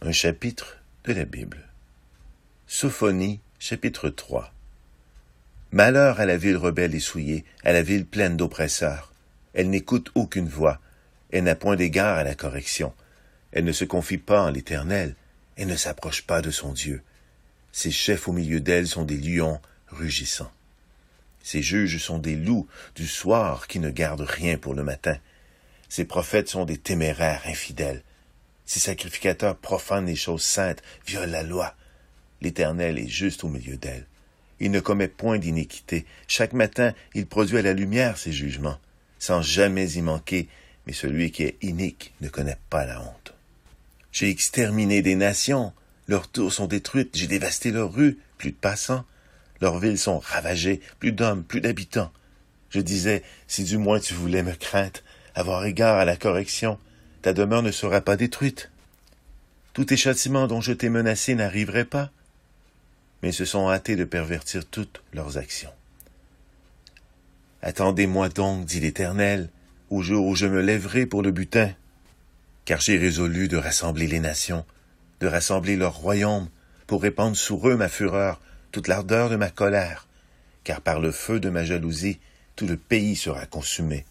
Un chapitre de la Bible. Sophonie, chapitre 3. Malheur à la ville rebelle et souillée, à la ville pleine d'oppresseurs. Elle n'écoute aucune voix, elle n'a point d'égard à la correction. Elle ne se confie pas en l'Éternel, elle ne s'approche pas de son Dieu. Ses chefs au milieu d'elle sont des lions rugissants. Ses juges sont des loups du soir qui ne gardent rien pour le matin. Ses prophètes sont des téméraires infidèles. Ses sacrificateurs profanent les choses saintes, violent la loi. L'Éternel est juste au milieu d'elle. Il ne commet point d'iniquité. Chaque matin, il produit à la lumière ses jugements, sans jamais y manquer, mais celui qui est inique ne connaît pas la honte. J'ai exterminé des nations, leurs tours sont détruites, j'ai dévasté leurs rues, plus de passants. Leurs villes sont ravagées, plus d'hommes, plus d'habitants. Je disais, si du moins tu voulais me craindre, avoir égard à la correction, ta demeure ne sera pas détruite. Tous tes châtiments dont je t'ai menacé n'arriveraient pas, mais se sont hâtés de pervertir toutes leurs actions. Attendez-moi donc, dit l'Éternel, au jour où je me lèverai pour le butin, car j'ai résolu de rassembler les nations, de rassembler leurs royaumes, pour répandre sur eux ma fureur, toute l'ardeur de ma colère, car par le feu de ma jalousie, tout le pays sera consumé.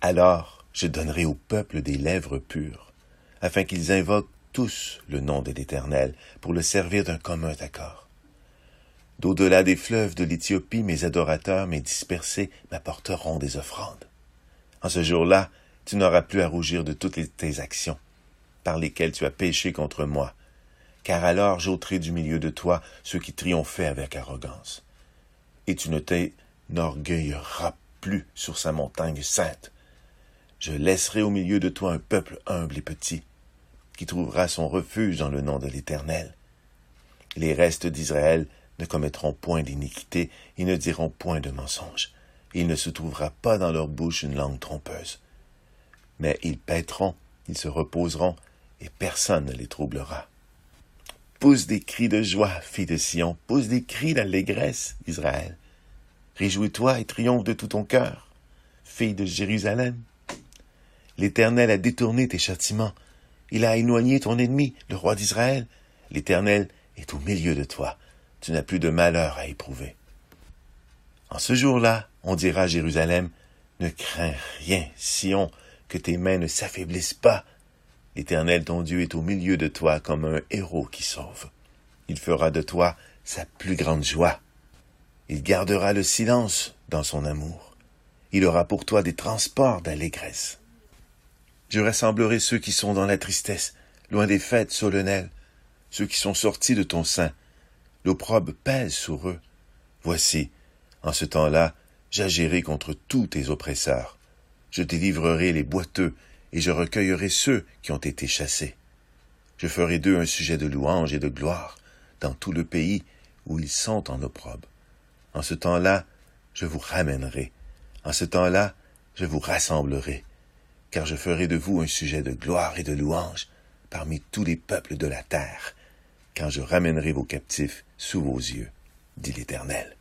Alors, je donnerai au peuple des lèvres pures, afin qu'ils invoquent tous le nom de l'Éternel, pour le servir d'un commun accord. D'au-delà des fleuves de l'Éthiopie, mes adorateurs, mes dispersés, m'apporteront des offrandes. En ce jour-là, tu n'auras plus à rougir de toutes tes actions, par lesquelles tu as péché contre moi, car alors j'ôterai du milieu de toi ceux qui triomphaient avec arrogance. Et tu ne t'enorgueilleras plus sur sa montagne sainte. Je laisserai au milieu de toi un peuple humble et petit, qui trouvera son refuge dans le nom de l'Éternel. Les restes d'Israël ne commettront point d'iniquité, ils ne diront point de mensonge. Il ne se trouvera pas dans leur bouche une langue trompeuse. Mais ils paîtront, ils se reposeront, et personne ne les troublera. Pousse des cris de joie, fille de Sion, pousse des cris d'allégresse, Israël. Réjouis-toi et triomphe de tout ton cœur, fille de Jérusalem. L'Éternel a détourné tes châtiments. Il a éloigné ton ennemi, le roi d'Israël. L'Éternel est au milieu de toi. Tu n'as plus de malheur à éprouver. En ce jour-là, on dira à Jérusalem, ne crains rien, Sion, que tes mains ne s'affaiblissent pas. L'Éternel, ton Dieu, est au milieu de toi comme un héros qui sauve. Il fera de toi sa plus grande joie. Il gardera le silence dans son amour. Il aura pour toi des transports d'allégresse. Je rassemblerai ceux qui sont dans la tristesse, loin des fêtes solennelles, ceux qui sont sortis de ton sein. L'opprobre pèse sur eux. Voici, en ce temps-là, j'agirai contre tous tes oppresseurs. Je délivrerai les boiteux, et je recueillerai ceux qui ont été chassés. Je ferai d'eux un sujet de louange et de gloire dans tout le pays où ils sont en opprobre. En ce temps-là, je vous ramènerai. En ce temps-là, je vous rassemblerai. Car je ferai de vous un sujet de gloire et de louange parmi tous les peuples de la terre, quand je ramènerai vos captifs sous vos yeux, dit l'Éternel.